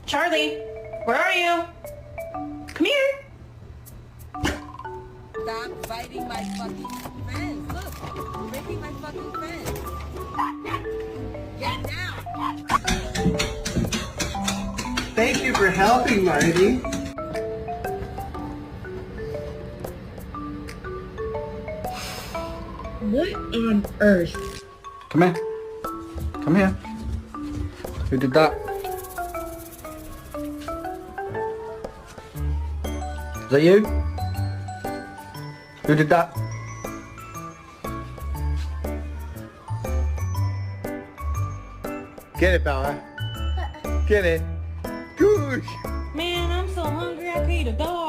Charlie, where are you? Come here. Stop biting my fucking fence. Look, you're breaking my fucking fence. Get down. Thank you for helping, Marty. What on earth? Come here. Come here. Who did that? Is that you? Who did that? Get it, Bella. Get it. Good. Man, I'm so hungry I could eat a dog.